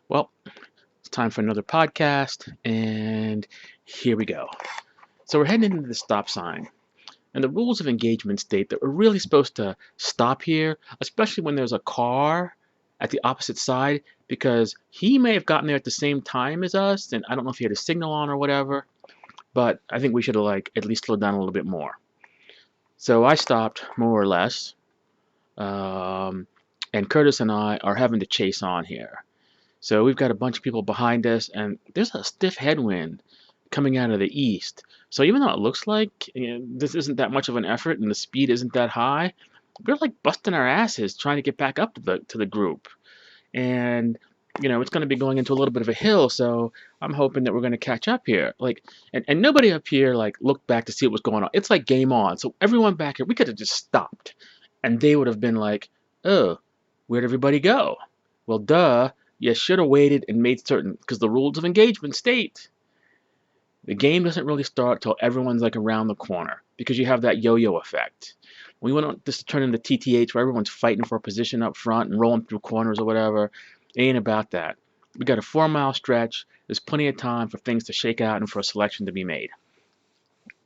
Well, it's time for another podcast, and here we go. So we're heading into the stop sign, and the rules of engagement state that we're really supposed to stop here, especially when there's a car at the opposite side, because he may have gotten there at the same time as us, and I don't know if he had a signal on or whatever, but I think we should have at least slowed down a little bit more. So I stopped more or less, um, and Curtis and I are having to chase on here. So we've got a bunch of people behind us, and there's a stiff headwind coming out of the east. So even though it looks like this isn't that much of an effort and the speed isn't that high, we're like busting our asses trying to get back up to the group. And it's going to be going into a little bit of a hill, so I'm hoping that we're going to catch up here. And nobody up here looked back to see what was going on. It's like game on. So everyone back here, we could have just stopped, and they would have been like, "Oh, where'd everybody go?" Well, duh. You should have waited and made certain, because the rules of engagement state the game doesn't really start till everyone's like around the corner, because you have that yo-yo effect. We want this to turn into TTH where everyone's fighting for a position up front and rolling through corners or whatever. It ain't about that. We got a 4 mile stretch. There's plenty of time for things to shake out and for a selection to be made.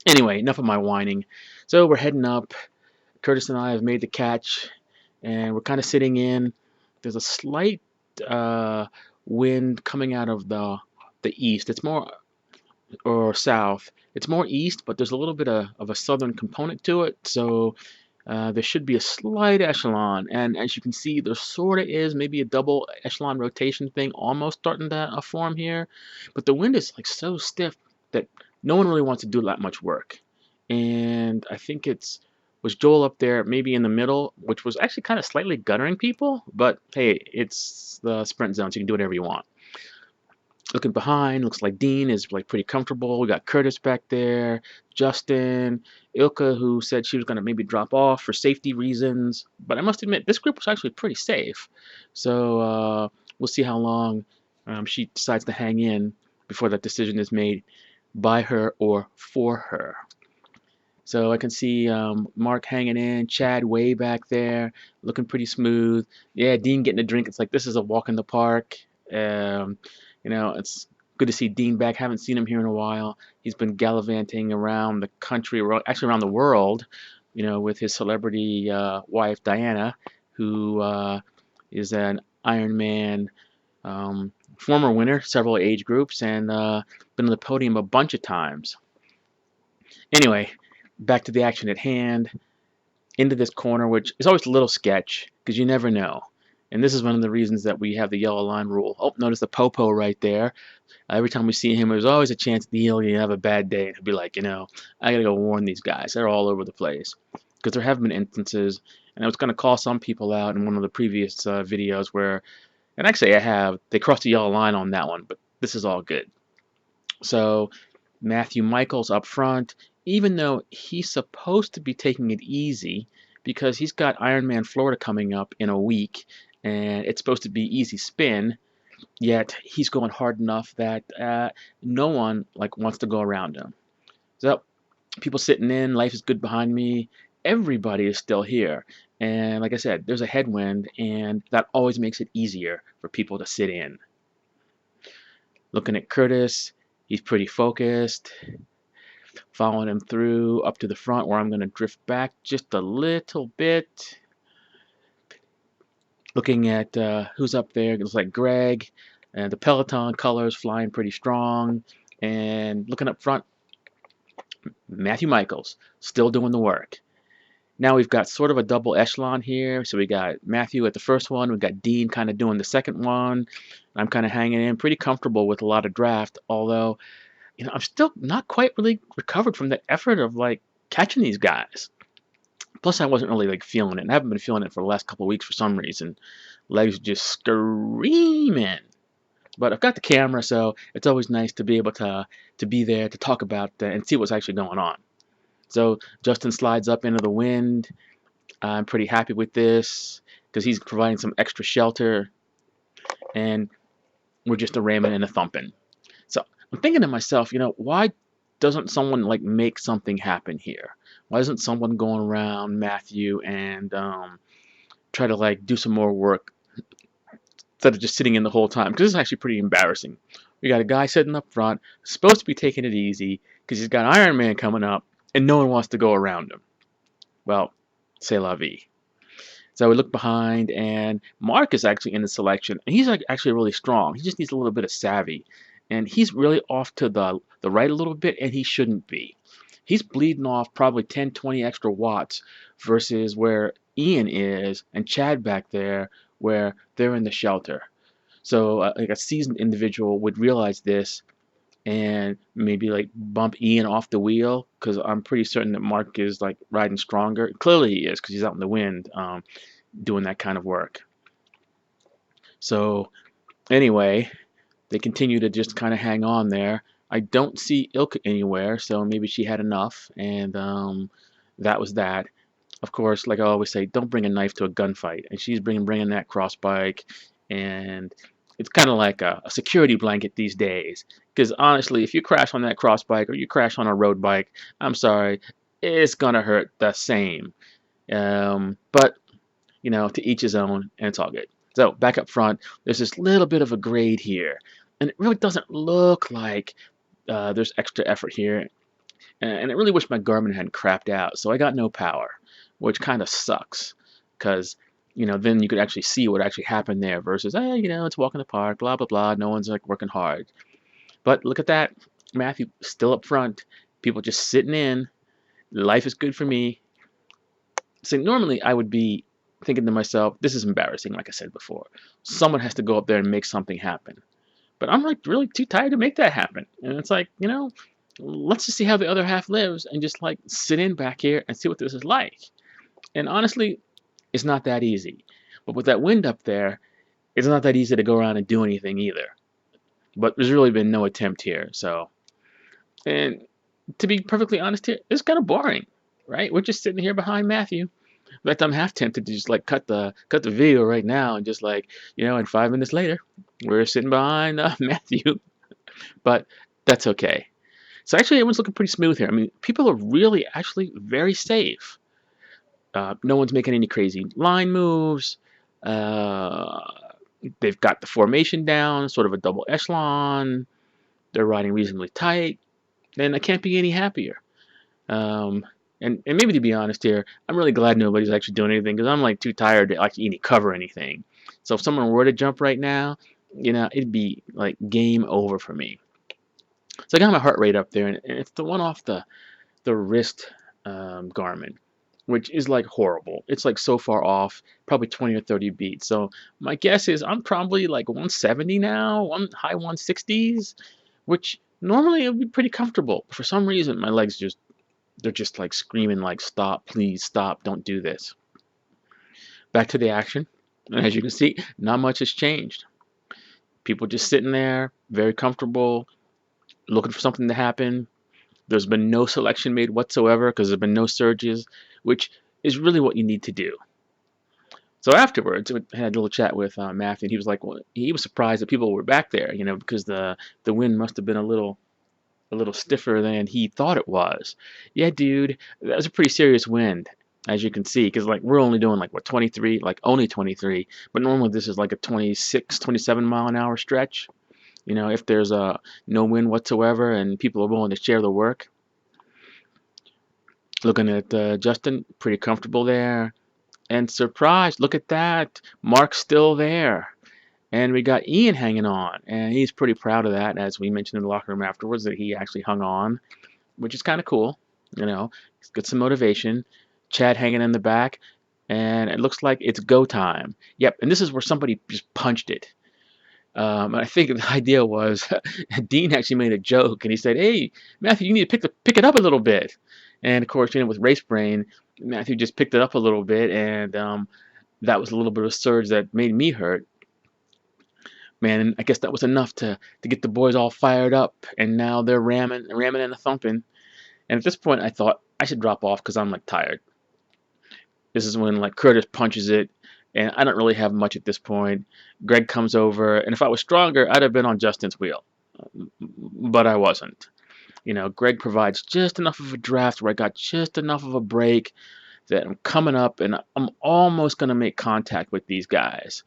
Anyway, enough of my whining. So we're heading up. Curtis and I have made the catch, and we're kind of sitting in. There's a slight uh, wind coming out of the east. It's more or south. It's more east, but there's a little bit of a southern component to it. So there should be a slight echelon. And as you can see, there sort of is maybe a double echelon rotation thing almost starting to form here. But the wind is like so stiff that no one really wants to do that much work. And I think was Joel up there maybe in the middle, which was actually kind of slightly guttering people. But hey, it's the sprint zone, so you can do whatever you want. Looking behind, looks like Dean is like pretty comfortable. We got Curtis back there, Justin, Ilka, who said she was going to maybe drop off for safety reasons. But I must admit, this group was actually pretty safe. So we'll see how long she decides to hang in before that decision is made by her or for her. So I can see Mark hanging in, Chad way back there, looking pretty smooth. Yeah, Dean getting a drink. It's like this is a walk in the park. Um, it's good to see Dean back. Haven't seen him here in a while. He's been gallivanting around the country, actually around the world, with his celebrity wife Diana, who is an Ironman former winner, several age groups, and been on the podium a bunch of times. Anyway, back to the action at hand, into this corner, which is always a little sketch because you never know. And this is one of the reasons that we have the yellow line rule. Oh, notice the popo right there. Every time we see him, there's always a chance that he'll have a bad day. And he'll be like, I got to go warn these guys. They're all over the place. Because there have been instances, and I was going to call some people out in one of the previous videos where, and actually I have, they crossed the yellow line on that one, but this is all good. So Matthew Michaels up front, even though he's supposed to be taking it easy because he's got Ironman Florida coming up in a week and it's supposed to be easy spin, yet he's going hard enough that no one wants to go around him. So people sitting in, life is good behind me. Everybody is still here. And like I said, there's a headwind, and that always makes it easier for people to sit in. Looking at Curtis, he's pretty focused. Following him through up to the front where I'm going to drift back just a little bit. Looking at who's up there. It looks like Greg. And the Peloton colors flying pretty strong. And looking up front, Matthew Michaels still doing the work. Now we've got sort of a double echelon here. So we got Matthew at the first one. We've got Dean kind of doing the second one. I'm kind of hanging in pretty comfortable with a lot of draft, although I'm still not quite really recovered from the effort of catching these guys. Plus, I wasn't really feeling it. And I haven't been feeling it for the last couple of weeks for some reason. Legs just screaming. But I've got the camera, so it's always nice to be able to be there to talk about and see what's actually going on. So Justin slides up into the wind. I'm pretty happy with this because he's providing some extra shelter, and we're just a ramming and a thumping. So I'm thinking to myself, why doesn't someone make something happen here? Why doesn't someone go around Matthew and try to do some more work instead of just sitting in the whole time, because this is actually pretty embarrassing. We got a guy sitting up front, supposed to be taking it easy, because he's got Iron Man coming up, and no one wants to go around him. Well, c'est la vie. So we look behind, and Mark is actually in the selection, and he's like actually really strong. He just needs a little bit of savvy, and he's really off to the right a little bit, and he shouldn't be. He's bleeding off probably 10, 20 extra watts versus where Ian is and Chad back there, where they're in the shelter. So like a seasoned individual would realize this and maybe like bump Ian off the wheel, because I'm pretty certain that Mark is like riding stronger. Clearly he is, because he's out in the wind doing that kind of work. So anyway, they continue to just kind of hang on there. I don't see Ilka anywhere, so maybe she had enough, and that was that. Of course, like I always say, don't bring a knife to a gunfight, and she's bringing that cross bike, and it's kind of like a security blanket these days. Because honestly, if you crash on that cross bike or you crash on a road bike, I'm sorry, it's gonna hurt the same. But you know, to each his own, and it's all good. So back up front, there's this little bit of a grade here, and it really doesn't look like there's extra effort here, and I really wish my Garmin hadn't crapped out, so I got no power, which kind of sucks, because you know then you could actually see what actually happened there versus you know, it's walk in the park, blah blah blah, no one's like working hard. But look at that, Matthew still up front, people just sitting in. Life is good for me. So normally I would be thinking to myself, this is embarrassing, like I said before. Someone has to go up there and make something happen. But I'm like really too tired to make that happen. And it's like, you know, let's just see how the other half lives and just like sit in back here and see what this is like. And honestly, it's not that easy. But with that wind up there, it's not that easy to go around and do anything either. But there's really been no attempt here. So, and to be perfectly honest here, it's kind of boring, right? We're just sitting here behind Matthew. In fact, I'm half tempted to just like cut the video right now and just like, you know, and 5 minutes later, we're sitting behind Matthew. But that's okay. So actually, everyone's looking pretty smooth here. I mean, people are really actually very safe. No one's making any crazy line moves. Uh, they've got the formation down, sort of a double echelon. They're riding reasonably tight, and I can't be any happier. Um, and maybe to be honest here, I'm really glad nobody's actually doing anything, because I'm like too tired to actually even cover anything. So if someone were to jump right now, you know, it'd be like game over for me. So I got my heart rate up there, and it's the one off the wrist Garmin, which is like horrible. It's like so far off, probably 20 or 30 beats. So my guess is I'm probably like 170 now, high 160s, which normally it would be pretty comfortable. For some reason, my legs they're just like screaming like, stop, please stop, don't do this. Back to the action. And as you can see, not much has changed. People just sitting there, very comfortable, looking for something to happen. There's been no selection made whatsoever, because there's been no surges, which is really what you need to do. So afterwards, I had a little chat with Matthew, and he was like, well, he was surprised that people were back there, you know, because the wind must have been a little stiffer than he thought it was. Yeah, dude, that was a pretty serious wind, as you can see, because like we're only doing like what, 23, like only 23, but normally this is like a 26, 27 mile an hour stretch. You know, if there's no wind whatsoever and people are willing to share the work. Looking at Justin, pretty comfortable there. And surprise, look at that, Mark's still there. And we got Ian hanging on, and he's pretty proud of that, as we mentioned in the locker room afterwards, that he actually hung on, which is kind of cool. You know, he's got some motivation. Chad hanging in the back, and it looks like it's go time. Yep, and this is where somebody just punched it. And I think the idea was Dean actually made a joke, and he said, "Hey, Matthew, you need to pick it up a little bit." And of course, you know, with race brain, Matthew just picked it up a little bit, and that was a little bit of a surge that made me hurt. Man, and I guess that was enough to get the boys all fired up, and now they're ramming and a thumping. And at this point, I thought I should drop off because I'm like tired. This is when like Curtis punches it, and I don't really have much at this point. Greg comes over, and if I was stronger, I'd have been on Justin's wheel, but I wasn't. You know, Greg provides just enough of a draft where I got just enough of a break that I'm coming up, and I'm almost going to make contact with these guys.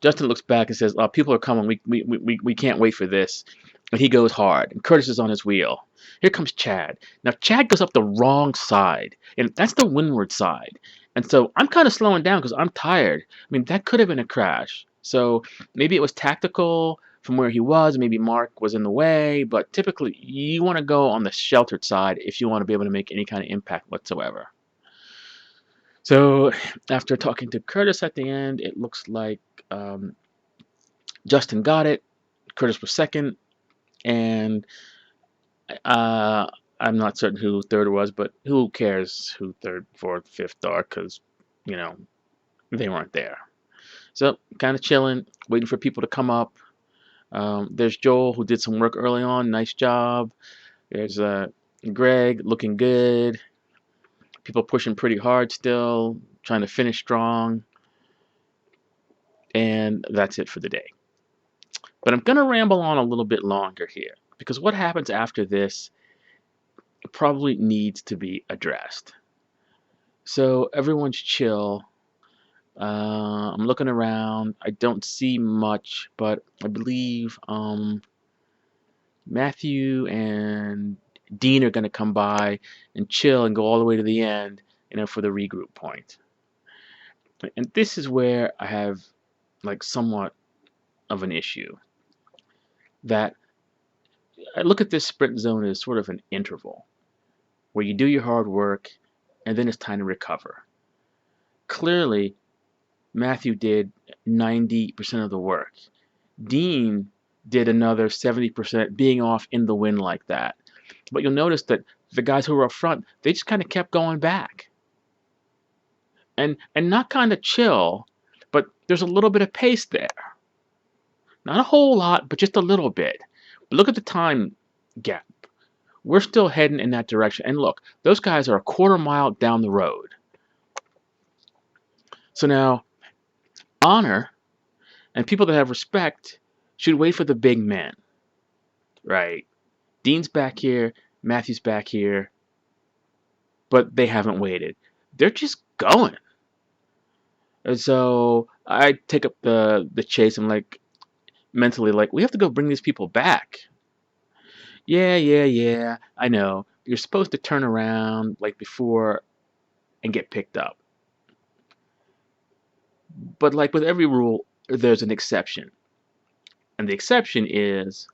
Justin looks back and says, people are coming. We can't wait for this. And he goes hard. And Curtis is on his wheel. Here comes Chad. Now, Chad goes up the wrong side. And that's the windward side. And so I'm kind of slowing down because I'm tired. I mean, that could have been a crash. So maybe it was tactical from where he was. Maybe Mark was in the way. But typically, you want to go on the sheltered side if you want to be able to make any kind of impact whatsoever. So after talking to Curtis at the end, it looks like Justin got it. Curtis was second. And I'm not certain who third was, but who cares who third, fourth, fifth are, because, you know, they weren't there. So kind of chilling, waiting for people to come up. There's Joel, who did some work early on. Nice job. There's Greg, looking good. People pushing pretty hard still, trying to finish strong. And that's it for the day. But I'm going to ramble on a little bit longer here, because what happens after this probably needs to be addressed. So everyone's chill. I'm looking around. I don't see much, but I believe Matthew and Dean are going to come by and chill and go all the way to the end, for the regroup point. And this is where I have like somewhat of an issue. That I look at this sprint zone as sort of an interval where you do your hard work and then it's time to recover. Clearly, Matthew did 90% of the work. Dean did another 70% being off in the wind like that. But you'll notice that the guys who were up front, they just kind of kept going back. And not kind of chill, but there's a little bit of pace there. Not a whole lot, but just a little bit. But look at the time gap. We're still heading in that direction. And look, those guys are a quarter mile down the road. So now, honor and people that have respect should wait for the big men, right? Dean's back here, Matthew's back here, but they haven't waited. They're just going. And so I take up the chase. I'm like, mentally, like, we have to go bring these people back. Yeah, I know. You're supposed to turn around like before and get picked up. But like with every rule, there's an exception. And the exception is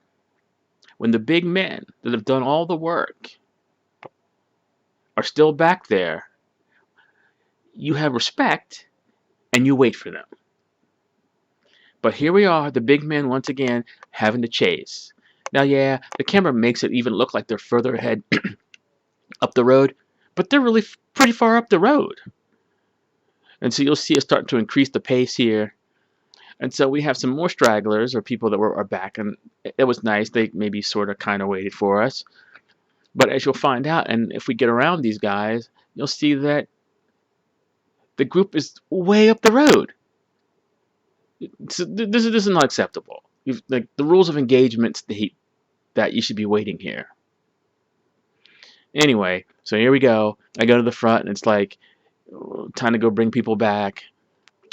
when the big men that have done all the work are still back there, you have respect and you wait for them. But here we are, the big men once again having to chase. Now, yeah, the camera makes it even look like they're further ahead up the road, but they're really pretty far up the road. And so you'll see us starting to increase the pace here. And so we have some more stragglers or people that are back, and it was nice. They maybe sort of kind of waited for us. But as you'll find out, and if we get around these guys, you'll see that the group is way up the road. So this is not acceptable. Like the rules of engagement state that you should be waiting here. Anyway, so here we go. I go to the front, and it's like time to go bring people back.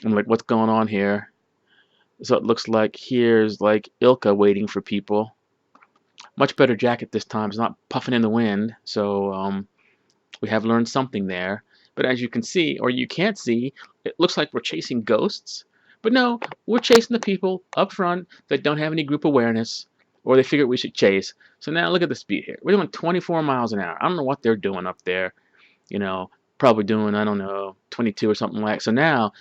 I'm like, what's going on here? So it looks like here's like Ilka waiting for people. Much better jacket this time. It's not puffing in the wind, so we have learned something there. But as you can see, or you can't see, it looks like we're chasing ghosts. But no, we're chasing the people up front that don't have any group awareness, or they figured we should chase. So now look at the speed here. We're doing 24 miles an hour. I don't know what they're doing up there. Probably doing, I don't know, 22 or something like that. So now,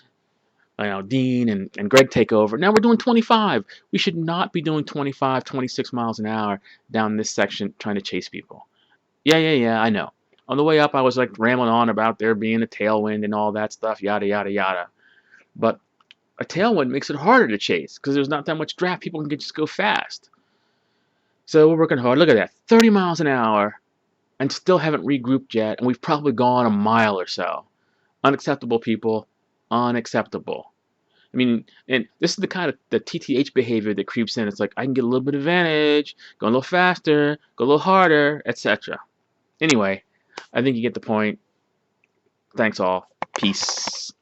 Dean and Greg take over. Now we're doing 25. We should not be doing 25, 26 miles an hour down this section trying to chase people. Yeah, I know. On the way up, I was like rambling on about there being a tailwind and all that stuff, yada, yada, yada. But a tailwind makes it harder to chase because there's not that much draft. People can just go fast. So we're working hard. Look at that, 30 miles an hour, and still haven't regrouped yet, and we've probably gone a mile or so. Unacceptable, people. Unacceptable. I mean, and this is the kind of the TTH behavior that creeps in. It's like, I can get a little bit of advantage, go a little faster, go a little harder, etc. Anyway, I think you get the point. Thanks all. Peace.